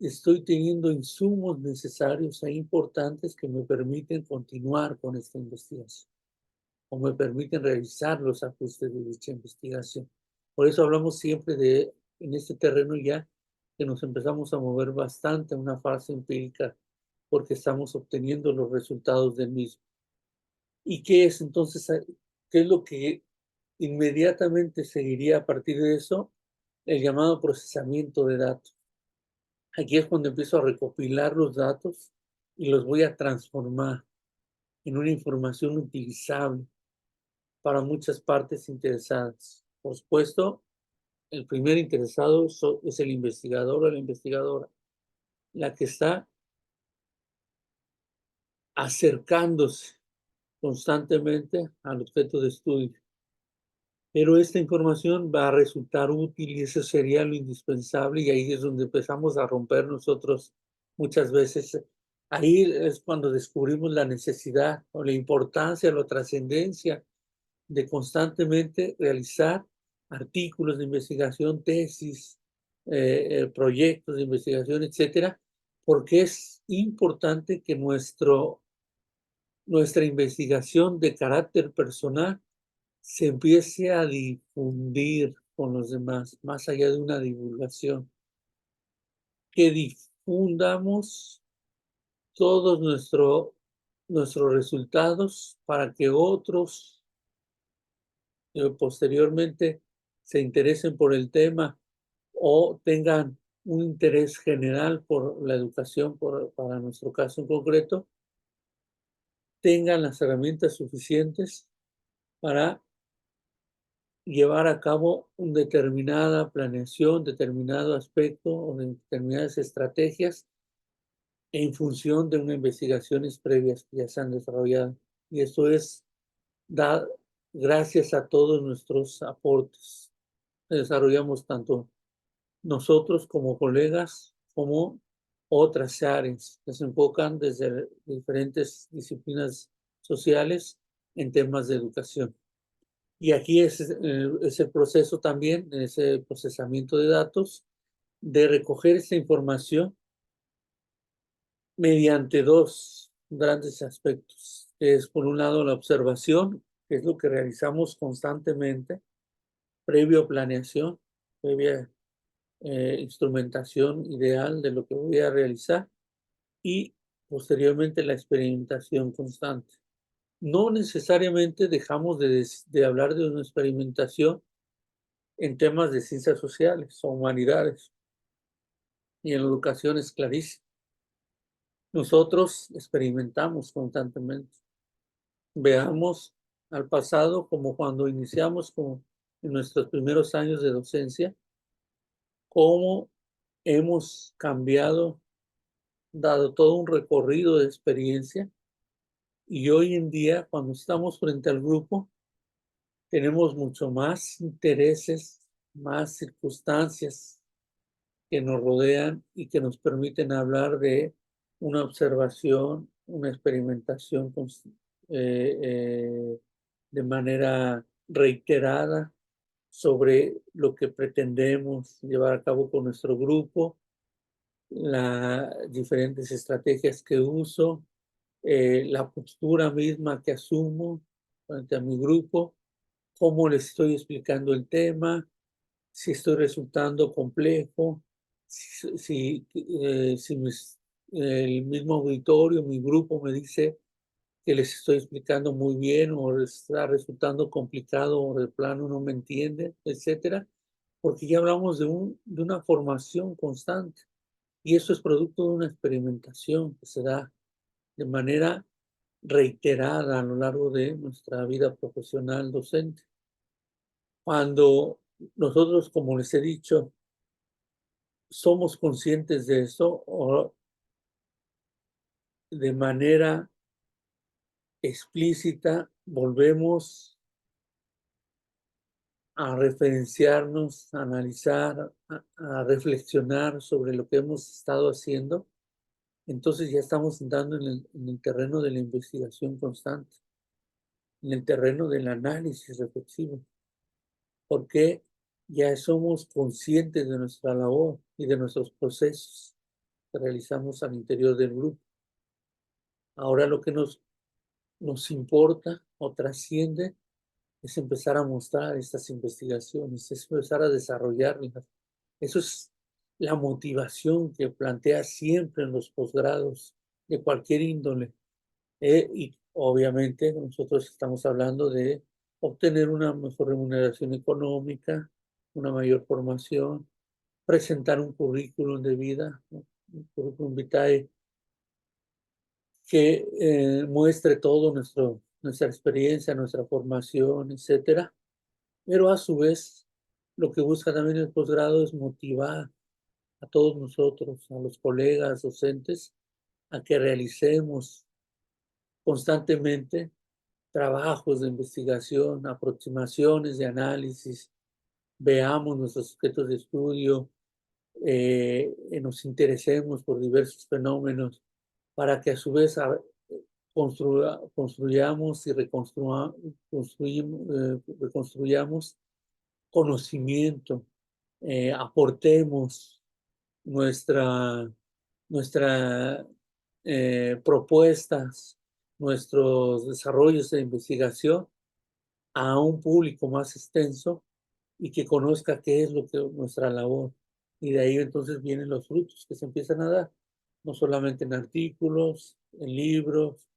estoy teniendo insumos necesarios e importantes que me permiten continuar con esta investigación o me permiten realizar los ajustes de dicha investigación. Por eso hablamos siempre de, en este terreno ya, que nos empezamos a mover bastante a una fase empírica porque estamos obteniendo los resultados del mismo. ¿Y qué es entonces, qué es lo que inmediatamente seguiría a partir de eso? El llamado procesamiento de datos. Aquí es cuando empiezo a recopilar los datos y los voy a transformar en una información utilizable para muchas partes interesadas. Por supuesto, el primer interesado es el investigador o la investigadora, la que está acercándose constantemente al objeto de estudio. Pero esta información va a resultar útil y eso sería lo indispensable y ahí es donde empezamos a romper nosotros muchas veces. Ahí es cuando descubrimos la necesidad o la importancia, la trascendencia de constantemente realizar artículos de investigación, tesis, proyectos de investigación, etcétera, porque es importante que nuestra investigación de carácter personal se empiece a difundir con los demás, más allá de una divulgación, que difundamos todos nuestros resultados para que otros posteriormente se interesen por el tema o tengan un interés general por la educación, para nuestro caso en concreto, tengan las herramientas suficientes para llevar a cabo una determinada planeación, determinado aspecto o determinadas estrategias en función de unas investigaciones previas que ya se han desarrollado. Y esto es gracias a todos nuestros aportes. Desarrollamos tanto nosotros como colegas como otras áreas que se enfocan desde diferentes disciplinas sociales en temas de educación. Y aquí es el proceso también, ese procesamiento de datos, de recoger esta información mediante dos grandes aspectos. Es por un lado la observación, que es lo que realizamos constantemente, previo planeación, previa instrumentación ideal de lo que voy a realizar. y posteriormente la experimentación constante. No necesariamente dejamos de hablar de una experimentación en temas de ciencias sociales o humanidades, y en la educación es clarísimo. Nosotros experimentamos constantemente. Veamos al pasado como cuando iniciamos en nuestros primeros años de docencia, cómo hemos cambiado, dado todo un recorrido de experiencia, y hoy en día, cuando estamos frente al grupo, tenemos mucho más intereses, más circunstancias que nos rodean y que nos permiten hablar de una observación, una experimentación de manera reiterada sobre lo que pretendemos llevar a cabo con nuestro grupo, las diferentes estrategias que uso, la postura misma que asumo frente a mi grupo, cómo les estoy explicando el tema, si estoy resultando complejo, si el mismo auditorio, mi grupo me dice que les estoy explicando muy bien o les está resultando complicado o de plano no me entienden, etcétera, porque ya hablamos de una formación constante y eso es producto de una experimentación que se da de manera reiterada a lo largo de nuestra vida profesional docente. Cuando nosotros, como les he dicho, somos conscientes de eso o de manera explícita volvemos a referenciarnos, a analizar, a reflexionar sobre lo que hemos estado haciendo, entonces ya estamos entrando en el terreno de la investigación constante, en el terreno del análisis reflexivo, porque ya somos conscientes de nuestra labor y de nuestros procesos que realizamos al interior del grupo. Ahora lo que nos importa o trasciende es empezar a mostrar estas investigaciones, es empezar a desarrollarlas. Eso es la motivación que plantea siempre en los posgrados de cualquier índole. Y obviamente nosotros estamos hablando de obtener una mejor remuneración económica, una mayor formación, presentar un currículum de vida, ¿no? Un currículum vitae que muestre todo nuestra experiencia, nuestra formación, etcétera. Pero a su vez, lo que busca también el posgrado es motivar a todos nosotros, a los colegas docentes, a que realicemos constantemente trabajos de investigación, aproximaciones de análisis, veamos nuestros objetos de estudio, nos interesemos por diversos fenómenos, para que a su vez construyamos y reconstruyamos conocimiento, aportemos nuestra, nuestra propuestas, nuestros desarrollos de investigación a un público más extenso y que conozca qué es lo que nuestra labor. Y de ahí entonces vienen los frutos que se empiezan a dar, no solamente en artículos, en libros,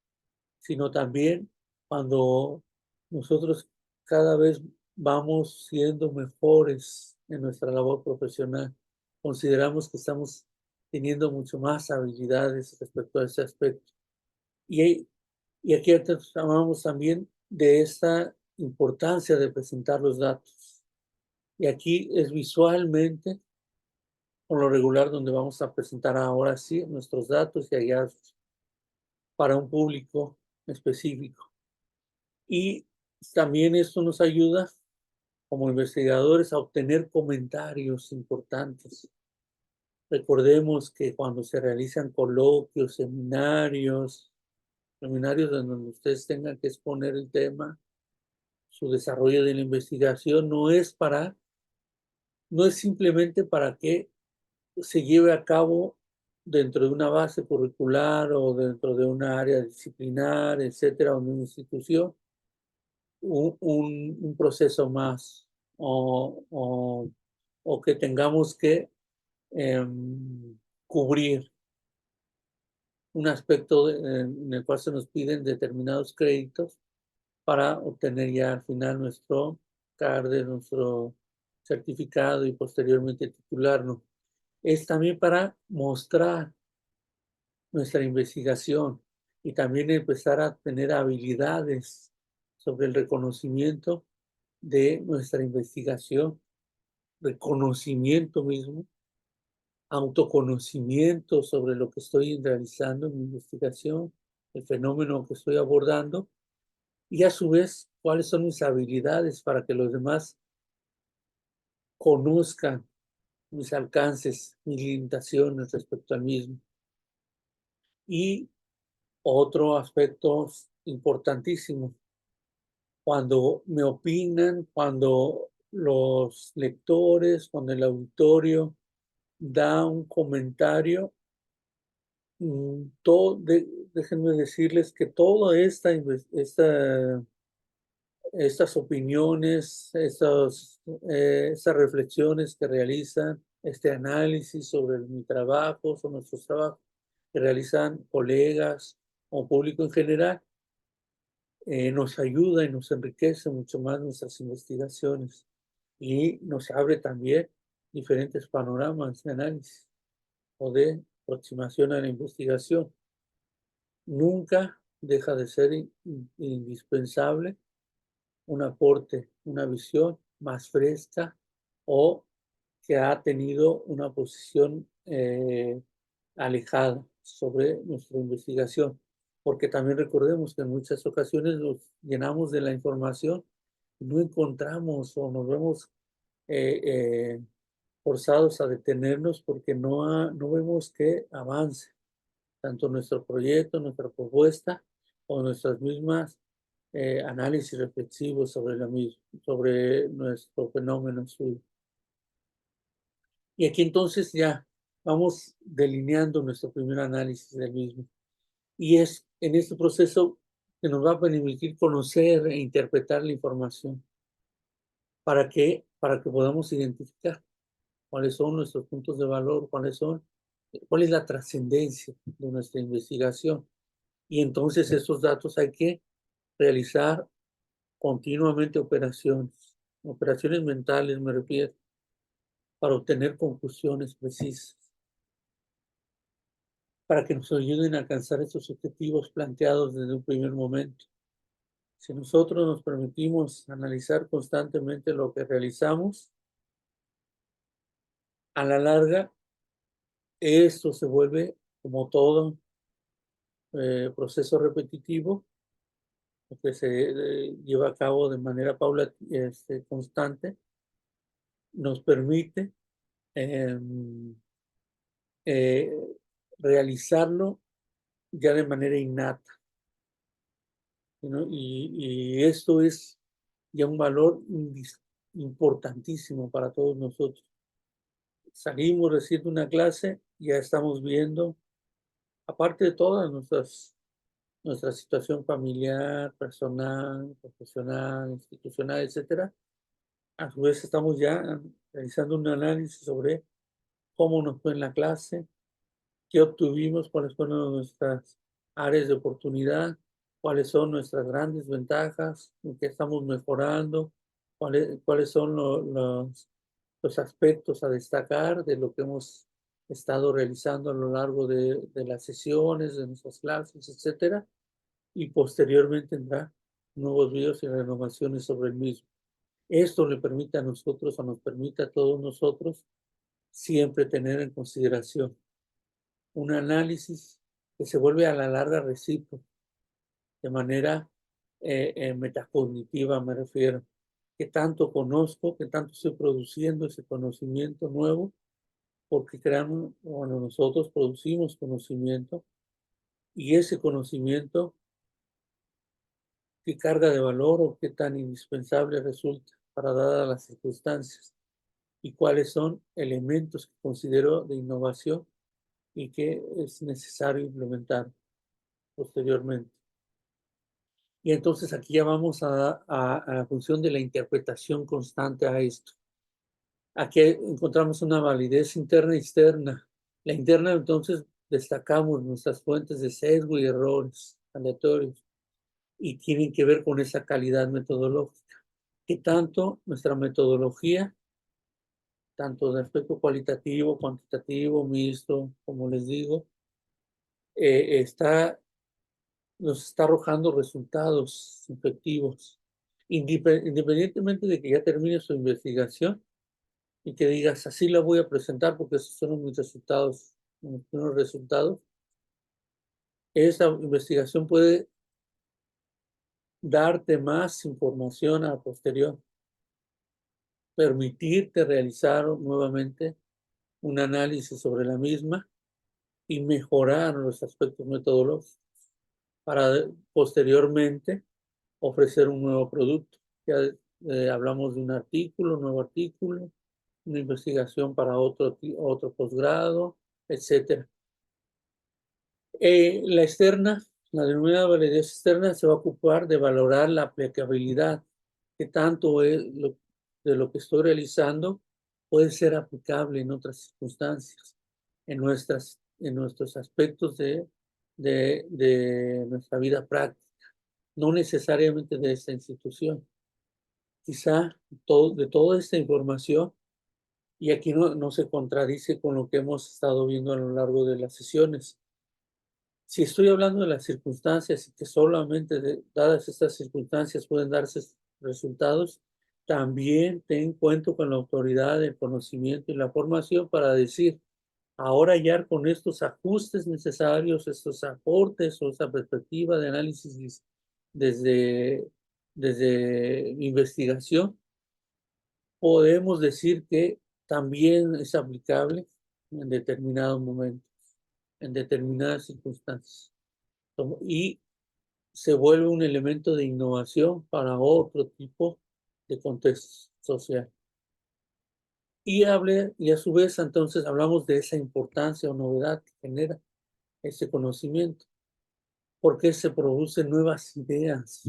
sino también cuando nosotros cada vez vamos siendo mejores en nuestra labor profesional. Consideramos que estamos teniendo mucho más habilidades respecto a ese aspecto. Y, y aquí hablamos también de esta importancia de presentar los datos. Y aquí es visualmente, por lo regular, donde vamos a presentar ahora sí nuestros datos y hallazgos para un público específico. Y también esto nos ayuda como investigadores a obtener comentarios importantes. Recordemos que cuando se realizan coloquios, seminarios en donde ustedes tengan que exponer el tema, su desarrollo de la investigación, no es simplemente para que se lleve a cabo dentro de una base curricular o dentro de una área disciplinar, etcétera, o de una institución, un proceso más o que tengamos que cubrir un aspecto en el cual se nos piden determinados créditos para obtener ya al final nuestro CARDE, nuestro certificado y posteriormente titularnos. Es también para mostrar nuestra investigación y también empezar a tener habilidades sobre el reconocimiento de nuestra investigación, reconocimiento mismo, autoconocimiento sobre lo que estoy realizando en mi investigación, el fenómeno que estoy abordando, y a su vez, cuáles son mis habilidades para que los demás conozcan mis alcances, mis limitaciones respecto al mismo. Y otro aspecto importantísimo, cuando me opinan, cuando los lectores, cuando el auditorio da un comentario, déjenme decirles que toda estas opiniones, estas reflexiones que realizan, este análisis sobre mi trabajo, sobre nuestros trabajos que realizan colegas o público en general, nos ayuda y nos enriquece mucho más nuestras investigaciones y nos abre también diferentes panoramas de análisis o de aproximación a la investigación. Nunca deja de ser indispensable un aporte, una visión más fresca o que ha tenido una posición alejada sobre nuestra investigación. Porque también recordemos que en muchas ocasiones nos llenamos de la información y no encontramos o nos vemos eh, eh, forzados a detenernos porque no vemos que avance tanto nuestro proyecto, nuestra propuesta o nuestras mismas análisis reflexivos sobre la misma, sobre nuestro fenómeno suyo. Y aquí entonces ya vamos delineando nuestro primer análisis del mismo. Y es en este proceso que nos va a permitir conocer e interpretar la información. ¿Para qué? Para que podamos identificar cuáles son nuestros puntos de valor, cuál es la trascendencia de nuestra investigación. Y entonces estos datos hay que realizar continuamente operaciones mentales me refiero, para obtener conclusiones precisas, para que nos ayuden a alcanzar estos objetivos planteados desde un primer momento. Si nosotros nos permitimos analizar constantemente lo que realizamos, a la larga, esto se vuelve como todo proceso repetitivo, que se lleva a cabo de manera constante, nos permite eh, eh, realizarlo ya de manera innata, ¿no? Y esto es ya un valor importantísimo para todos nosotros. Salimos recién de una clase, ya estamos viendo, aparte de todas nuestra situación familiar, personal, profesional, institucional, etcétera, a su vez estamos ya realizando un análisis sobre cómo nos fue en la clase, qué obtuvimos, cuáles fueron nuestras áreas de oportunidad, cuáles son nuestras grandes ventajas, en qué estamos mejorando, cuáles son los aspectos a destacar de lo que hemos estado realizando a lo largo de las sesiones, de nuestras clases, etcétera, y posteriormente tendrá nuevos videos y renovaciones sobre el mismo. Esto le permite a nosotros o nos permite a todos nosotros siempre tener en consideración un análisis que se vuelve a la larga recíproco, de manera metacognitiva me refiero. ¿Qué tanto conozco? ¿Qué tanto estoy produciendo ese conocimiento nuevo? Porque creamos, bueno, nosotros producimos conocimiento y ese conocimiento, ¿qué carga de valor o qué tan indispensable resulta para dadas las circunstancias? ¿Y cuáles son elementos que considero de innovación y que es necesario implementar posteriormente? Y entonces aquí ya vamos a la función de la interpretación constante a esto. Aquí encontramos una validez interna y externa. La interna entonces destacamos nuestras fuentes de sesgo y errores aleatorios y tienen que ver con esa calidad metodológica. ¿Qué tanto nuestra metodología, tanto de aspecto cualitativo, cuantitativo, mixto, como les digo, nos está arrojando resultados efectivos? Independientemente de que ya termine su investigación y que digas, así la voy a presentar porque esos son mis resultados, mis primeros resultados, esa investigación puede darte más información a posterior, permitirte realizar nuevamente un análisis sobre la misma y mejorar los aspectos metodológicos para posteriormente ofrecer un nuevo producto. Ya hablamos de un artículo, un nuevo artículo, una investigación para otro posgrado, etcétera. La denominada validez externa se va a ocupar de valorar la aplicabilidad, que tanto de lo que estoy realizando puede ser aplicable en otras circunstancias, en nuestros aspectos de nuestra vida práctica, no necesariamente de esta institución. Quizá de toda esta información, y aquí no se contradice con lo que hemos estado viendo a lo largo de las sesiones. Si estoy hablando de las circunstancias y que solamente dadas estas circunstancias pueden darse resultados, también cuento con la autoridad, el conocimiento y la formación para decir, ahora ya con estos ajustes necesarios, estos aportes o esta perspectiva de análisis desde, desde investigación, podemos decir que también es aplicable en determinados momentos, en determinadas circunstancias. Y se vuelve un elemento de innovación para otro tipo de contexto social. Y a su vez entonces hablamos de esa importancia o novedad que genera ese conocimiento, porque se producen nuevas ideas.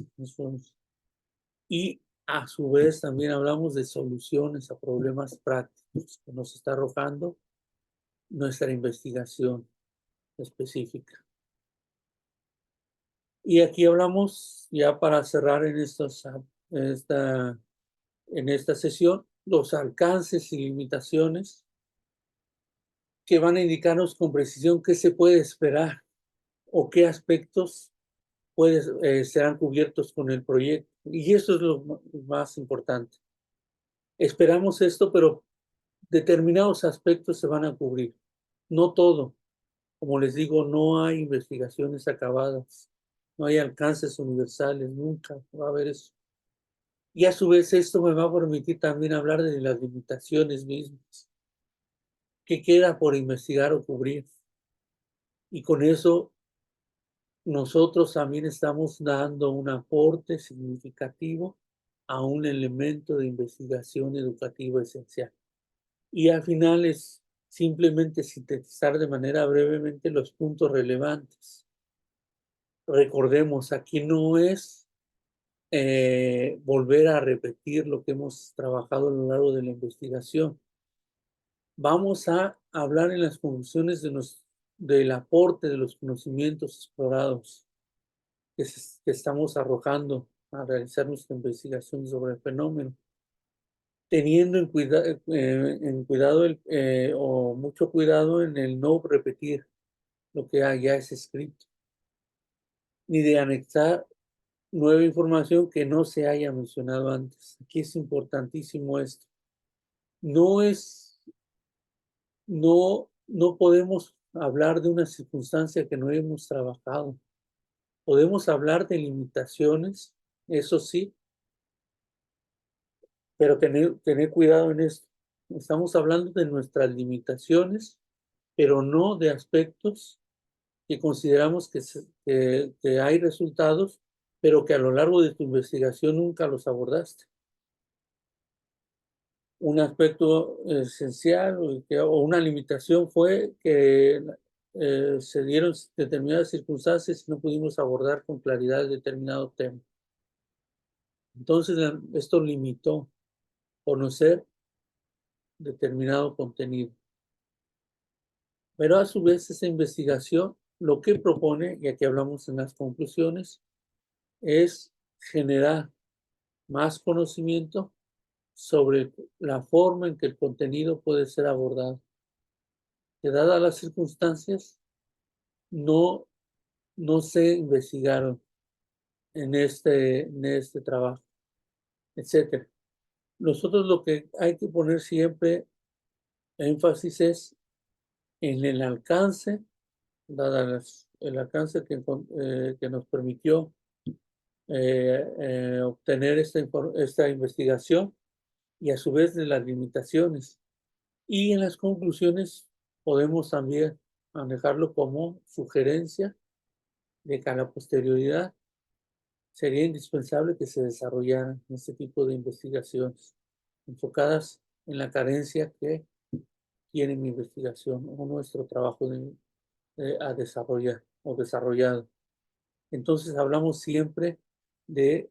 Y a su vez también hablamos de soluciones a problemas prácticos que nos está arrojando nuestra investigación específica. Y aquí hablamos, ya para cerrar en esta sesión, los alcances y limitaciones que van a indicarnos con precisión qué se puede esperar o qué aspectos serán cubiertos con el proyecto. Y eso es lo más importante. Esperamos esto, pero determinados aspectos se van a cubrir. No todo. Como les digo, no hay investigaciones acabadas. No hay alcances universales. Nunca va a haber eso. Y a su vez esto me va a permitir también hablar de las limitaciones mismas. ¿Qué queda por investigar o cubrir? Y con eso nosotros también estamos dando un aporte significativo a un elemento de investigación educativa esencial. Y al final es simplemente sintetizar de manera brevemente los puntos relevantes. Recordemos, aquí no es volver a repetir lo que hemos trabajado a lo largo de la investigación. Vamos a hablar en las conclusiones del aporte de los conocimientos explorados que estamos arrojando a realizar nuestra investigación sobre el fenómeno, teniendo en cuidado o mucho cuidado en el no repetir lo que ya es escrito, ni de anexar nueva información que no se haya mencionado antes. Aquí es importantísimo esto. No podemos hablar de una circunstancia que no hemos trabajado. Podemos hablar de limitaciones, eso sí, pero tener cuidado en esto. Estamos hablando de nuestras limitaciones, pero no de aspectos que consideramos que hay resultados, pero que a lo largo de tu investigación nunca los abordaste. Un aspecto esencial o una limitación fue que se dieron determinadas circunstancias y no pudimos abordar con claridad determinado tema. Entonces, esto limitó conocer determinado contenido. Pero a su vez esa investigación lo que propone, y aquí hablamos en las conclusiones, es generar más conocimiento sobre la forma en que el contenido puede ser abordado. Que dadas las circunstancias, no, no se investigaron en este trabajo, etcétera. Nosotros lo que hay que poner siempre énfasis es en el alcance, dada el alcance que nos permitió obtener esta investigación y a su vez de las limitaciones. Y en las conclusiones podemos también manejarlo como sugerencia de que a la posterioridad sería indispensable que se desarrollaran este tipo de investigaciones enfocadas en la carencia que tiene mi investigación o nuestro trabajo a desarrollar o desarrollado. Entonces hablamos siempre de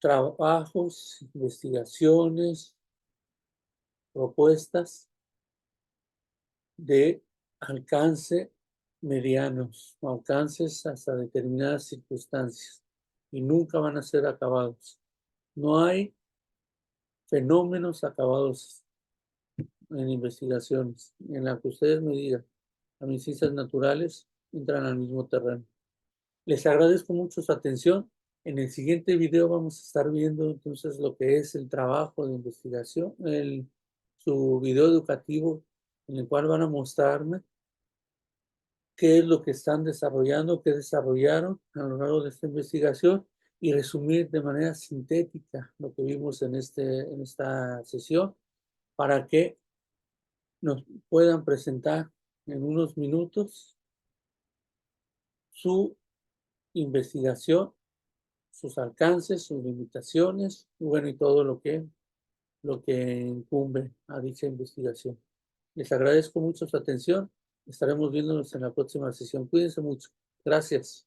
trabajos, investigaciones, propuestas de alcance medianos, alcances hasta determinadas circunstancias y nunca van a ser acabados. No hay fenómenos acabados en investigaciones. En la que ustedes me digan, a mis ciencias naturales entran al mismo terreno. Les agradezco mucho su atención. En el siguiente video vamos a estar viendo entonces lo que es el trabajo de investigación, su video educativo en el cual van a mostrarme qué es lo que están desarrollando, qué desarrollaron a lo largo de esta investigación y resumir de manera sintética lo que vimos en esta sesión para que nos puedan presentar en unos minutos su investigación, sus alcances, sus limitaciones, y bueno, y todo lo que incumbe a dicha investigación. Les agradezco mucho su atención. Estaremos viéndonos en la próxima sesión. Cuídense mucho. Gracias.